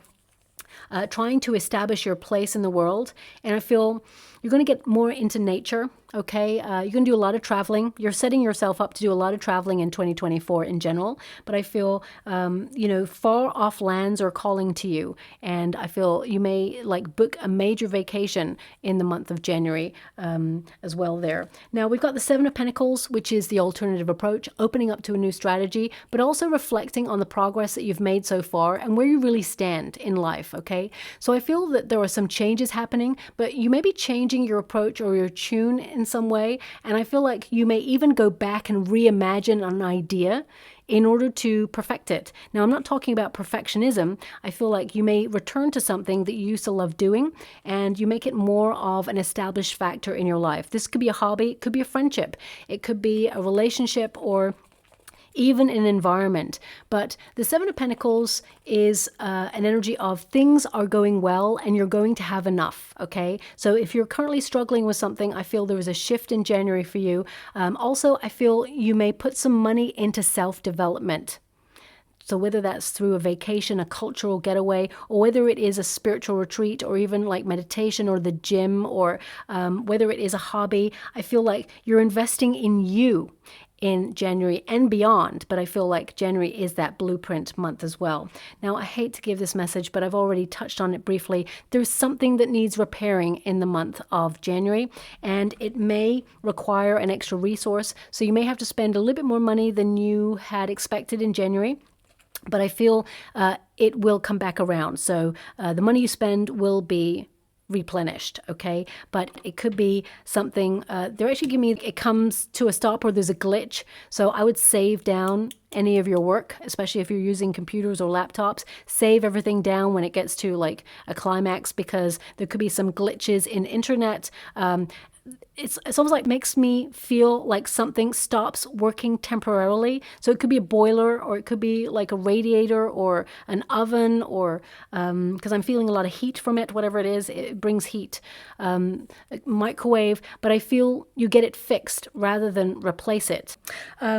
trying to establish your place in the world, and I feel you're going to get more into nature. Okay, you're going to do a lot of traveling. You're setting yourself up to do a lot of traveling in 2024 in general. But I feel, far off lands are calling to you. And I feel you may book a major vacation in the month of January as well there. Now, we've got the Seven of Pentacles, which is the alternative approach, opening up to a new strategy, but also reflecting on the progress that you've made so far and where you really stand in life. Okay, so I feel that there are some changes happening, but you may be changing your approach or your tune in some way, and I feel like you may even go back and reimagine an idea in order to perfect it. Now, I'm not talking about perfectionism. I feel like you may return to something that you used to love doing, and you make it more of an established factor in your life. This could be a hobby, it could be a friendship, it could be a relationship, or even an environment. But the Seven of Pentacles is an energy of things are going well and you're going to have enough, okay? So if you're currently struggling with something, I feel there is a shift in January for you. Also, I feel you may put some money into self-development. So whether that's through a vacation, a cultural getaway, or whether it is a spiritual retreat, or even like meditation or the gym, or whether it is a hobby, I feel like you're investing in you in January and beyond, but I feel like January is that blueprint month as well. Now, I hate to give this message, but I've already touched on it briefly. There's something that needs repairing in the month of January, and it may require an extra resource, so you may have to spend a little bit more money than you had expected in January. But I feel it will come back around. So the money you spend will be replenished, okay? But it could be something, they're actually giving me, it comes to a stop or there's a glitch. So I would save down any of your work, especially if you're using computers or laptops. Save everything down when it gets to like a climax, because there could be some glitches in internet. It's almost like makes me feel like something stops working temporarily. So it could be a boiler, or it could be like a radiator or an oven, or because I'm feeling a lot of heat from it, whatever it is, it brings heat, microwave, but I feel you get it fixed rather than replace it.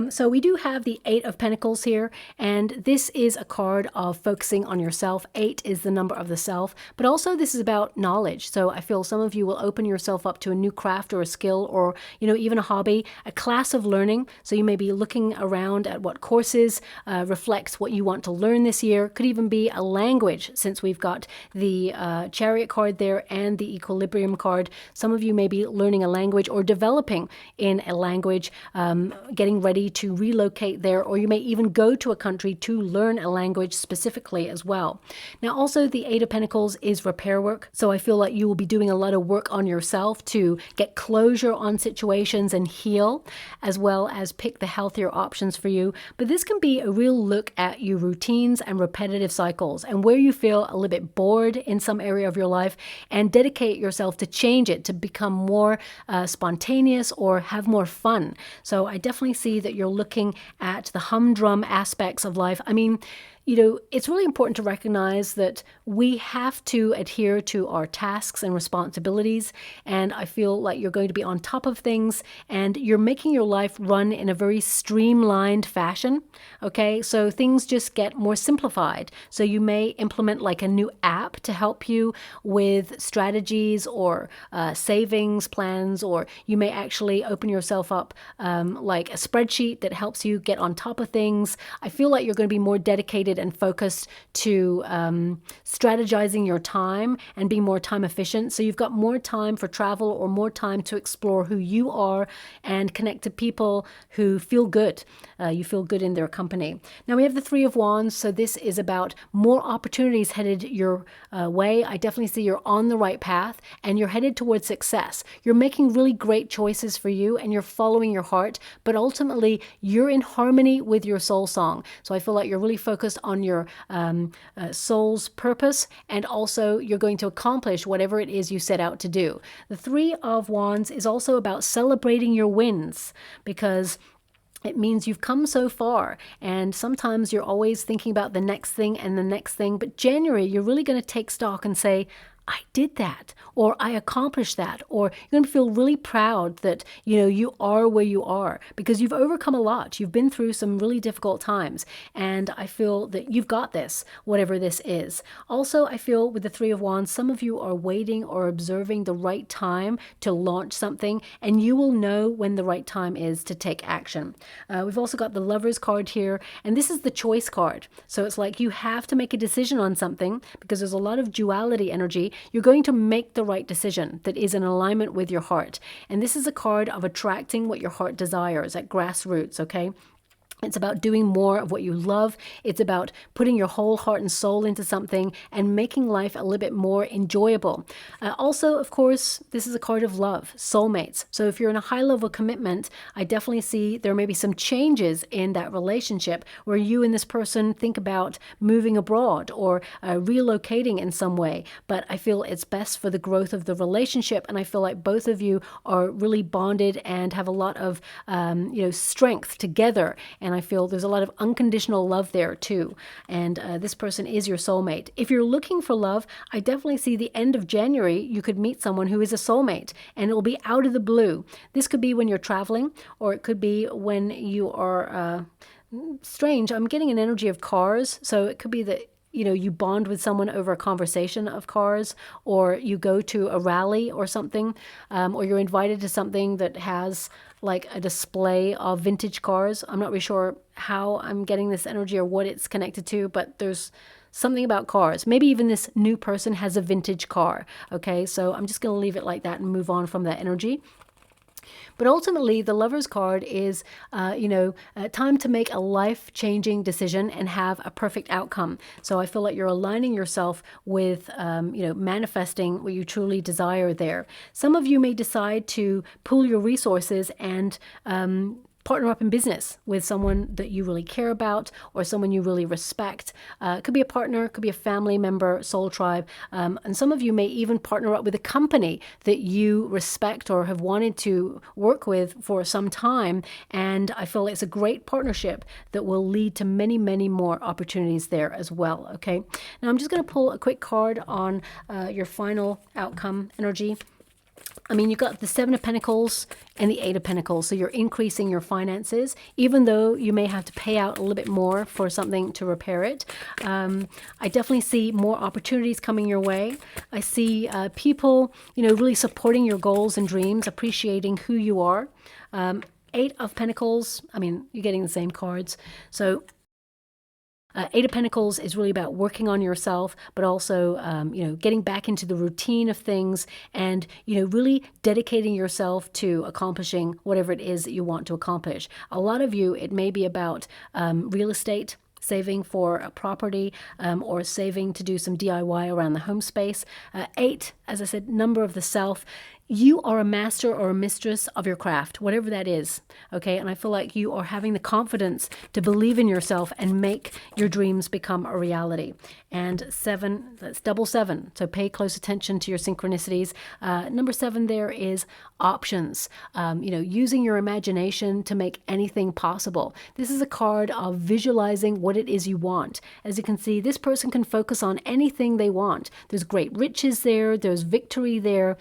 So we do have the Eight of Pentacles here, and this is a card of focusing on yourself. 8 is the number of the self, but also this is about knowledge. So I feel some of you will open yourself up to a new craft or a skill, or even a hobby, a class of learning. So you may be looking around at what courses reflect what you want to learn this year. Could even be a language, since we've got the Chariot card there and the Equilibrium card. Some of you may be learning a language or developing in a language, getting ready to relocate there, or you may even go to a country to learn a language specifically as well. Now, also the Eight of Pentacles is repair work. So I feel like you will be doing a lot of work on yourself to get closure on situations and heal, as well as pick the healthier options for you. But this can be a real look at your routines and repetitive cycles, and where you feel a little bit bored in some area of your life, and dedicate yourself to change it, to become more spontaneous or have more fun. So I definitely see that you're looking at the humdrum aspects of life. I mean, it's really important to recognize that we have to adhere to our tasks and responsibilities. And I feel like you're going to be on top of things, and you're making your life run in a very streamlined fashion. Okay, so things just get more simplified. So you may implement like a new app to help you with strategies or savings plans, or you may actually open yourself up like a spreadsheet that helps you get on top of things. I feel like you're going to be more dedicated dedicated and focused to strategizing your time and being more time efficient. So you've got more time for travel or more time to explore who you are and connect to people who feel good. You feel good in their company. Now we have the Three of Wands. So this is about more opportunities headed your way. I definitely see you're on the right path and you're headed towards success. You're making really great choices for you and you're following your heart, but ultimately you're in harmony with your soul song. So I feel like you're really focused on your soul's purpose, and also you're going to accomplish whatever it is you set out to do. The Three of Wands is also about celebrating your wins, because it means you've come so far, and sometimes you're always thinking about the next thing and the next thing, but January you're really going to take stock and say, I did that, or I accomplished that, or you're going to feel really proud that, you are where you are because you've overcome a lot. You've been through some really difficult times, and I feel that you've got this, whatever this is. Also, I feel with the Three of Wands, some of you are waiting or observing the right time to launch something, and you will know when the right time is to take action. We've also got the Lovers card here, and this is the choice card. So it's like you have to make a decision on something because there's a lot of duality energy. You're going to make the right decision that is in alignment with your heart. And this is a card of attracting what your heart desires at grassroots, okay? It's about doing more of what you love. It's about putting your whole heart and soul into something and making life a little bit more enjoyable. Also, of course, this is a card of love, soulmates. So if you're in a high level commitment, I definitely see there may be some changes in that relationship where you and this person think about moving abroad or relocating in some way. But I feel it's best for the growth of the relationship. And I feel like both of you are really bonded and have a lot of, strength together. And I feel there's a lot of unconditional love there too. And this person is your soulmate. If you're looking for love, I definitely see the end of January, you could meet someone who is a soulmate, and it will be out of the blue. This could be when you're traveling, or it could be when you are strange. I'm getting an energy of cars. So it could be that you bond with someone over a conversation of cars, or you go to a rally or something, or you're invited to something that has like a display of vintage cars. I'm not really sure how I'm getting this energy or what it's connected to, but there's something about cars. Maybe even this new person has a vintage car. Okay, so I'm just going to leave it like that and move on from that energy. But ultimately, the Lovers card is, time to make a life-changing decision and have a perfect outcome. So I feel like you're aligning yourself with, manifesting what you truly desire there. Some of you may decide to pool your resources and partner up in business with someone that you really care about or someone you really respect. It could be a partner, could be a family member, soul tribe. And some of you may even partner up with a company that you respect or have wanted to work with for some time. And I feel it's a great partnership that will lead to many, many more opportunities there as well. Okay. Now I'm just going to pull a quick card on your final outcome energy. I mean, you've got the Seven of Pentacles and the Eight of Pentacles. So you're increasing your finances, even though you may have to pay out a little bit more for something to repair it. I definitely see more opportunities coming your way. I see people, really supporting your goals and dreams, appreciating who you are. Eight of Pentacles, I mean, you're getting the same cards. So Eight of Pentacles is really about working on yourself, but also, getting back into the routine of things and, really dedicating yourself to accomplishing whatever it is that you want to accomplish. A lot of you, it may be about real estate, saving for a property, or saving to do some DIY around the home space. Eight, as I said, number of the self. You are a master or a mistress of your craft, whatever that is, okay? And I feel like you are having the confidence to believe in yourself and make your dreams become a reality. And seven, that's double seven, so pay close attention to your synchronicities. Number seven there is options, using your imagination to make anything possible. This is a card of visualizing what it is you want. As you can see, this person can focus on anything they want. There's great riches there, there's victory there.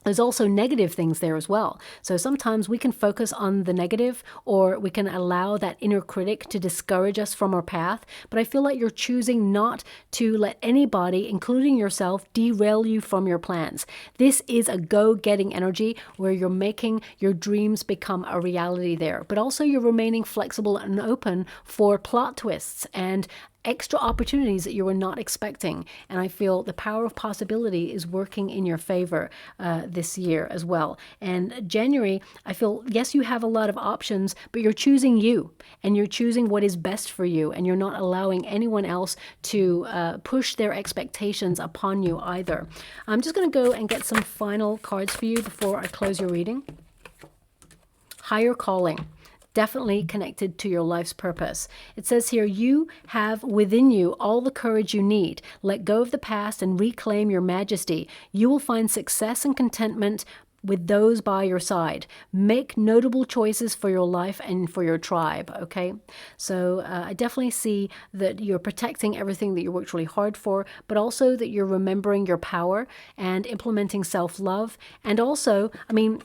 There's also negative things there as well. So sometimes we can focus on the negative, or we can allow that inner critic to discourage us from our path. But I feel like you're choosing not to let anybody, including yourself, derail you from your plans. This is a go-getting energy where you're making your dreams become a reality there. But also you're remaining flexible and open for plot twists and extra opportunities that you were not expecting. And I feel the power of possibility is working in your favor this year as well. And January, I feel, yes, you have a lot of options, but you're choosing you, and you're choosing what is best for you, and you're not allowing anyone else to push their expectations upon you either. I'm just going to go and get some final cards for you before I close your reading. Higher calling. Definitely connected to your life's purpose. It says here, you have within you all the courage you need. Let go of the past and reclaim your majesty. You will find success and contentment with those by your side. Make notable choices for your life and for your tribe, okay? So I definitely see that you're protecting everything that you worked really hard for, but also that you're remembering your power and implementing self-love. And also, I mean,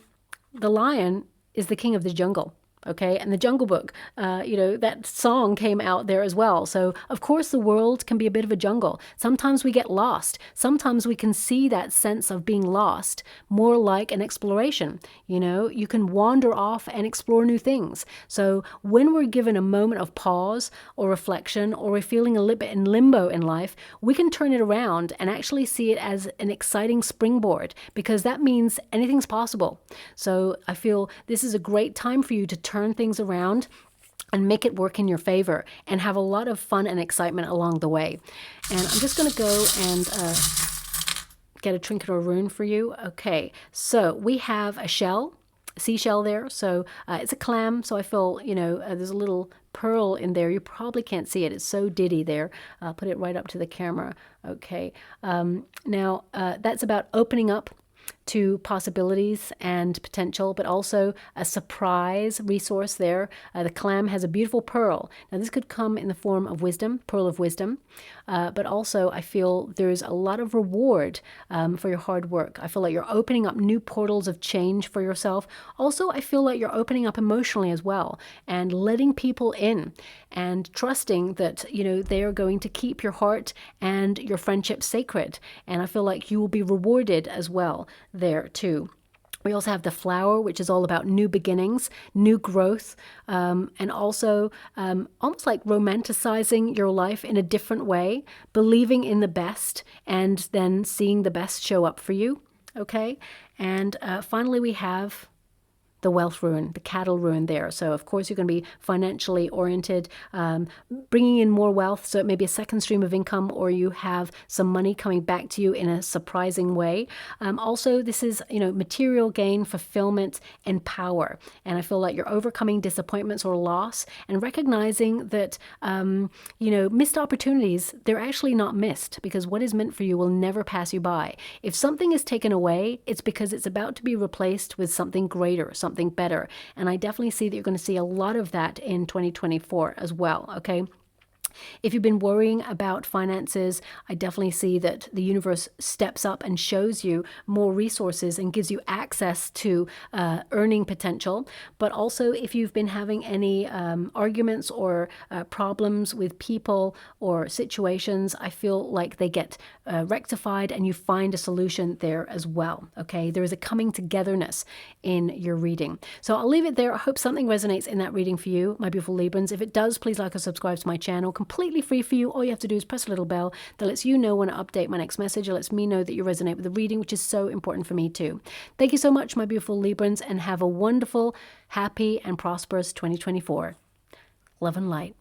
the lion is the king of the jungle. Okay, and the Jungle Book, that song came out there as well. So, of course, the world can be a bit of a jungle. Sometimes we get lost. Sometimes we can see that sense of being lost more like an exploration. You can wander off and explore new things. So when we're given a moment of pause or reflection, or we're feeling a little bit in limbo in life, we can turn it around and actually see it as an exciting springboard, because that means anything's possible. So I feel this is a great time for you to turn things around and make it work in your favor and have a lot of fun and excitement along the way. And I'm just going to go and get a trinket or rune for you. Okay, so we have a seashell there. So it's a clam. So I feel, there's a little pearl in there. You probably can't see it. It's so ditty there. I'll put it right up to the camera. Okay. Now that's about opening up to possibilities and potential, but also a surprise resource there. The clam has a beautiful pearl. Now this could come in the form of wisdom, pearl of wisdom, but also I feel there's a lot of reward for your hard work. I feel like you're opening up new portals of change for yourself. Also, I feel like you're opening up emotionally as well and letting people in and trusting that, they are going to keep your heart and your friendship sacred. And I feel like you will be rewarded as well there too. We also have the flower, which is all about new beginnings, new growth, and also almost like romanticizing your life in a different way, believing in the best, and then seeing the best show up for you, okay? And finally, we have the wealth rune, the cattle rune there. So of course you're going to be financially oriented, bringing in more wealth. So it may be a second stream of income, or you have some money coming back to you in a surprising way. Also, this is, material gain, fulfillment, and power. And I feel like you're overcoming disappointments or loss and recognizing that, missed opportunities, they're actually not missed, because what is meant for you will never pass you by. If something is taken away, it's because it's about to be replaced with something greater, something better. And I definitely see that you're going to see a lot of that in 2024 as well, okay? If you've been worrying about finances, I definitely see that the universe steps up and shows you more resources and gives you access to earning potential. But also, if you've been having any arguments or problems with people or situations, I feel like they get rectified and you find a solution there as well. Okay, there is a coming togetherness in your reading. So I'll leave it there. I hope something resonates in that reading for you, my beautiful Librans. If it does, please like or subscribe to my channel. Completely free for you. All you have to do is press a little bell that lets you know when I update my next message. It lets me know that you resonate with the reading, which is so important for me too. Thank you so much, my beautiful Librans, and have a wonderful, happy, and prosperous 2024. Love and light.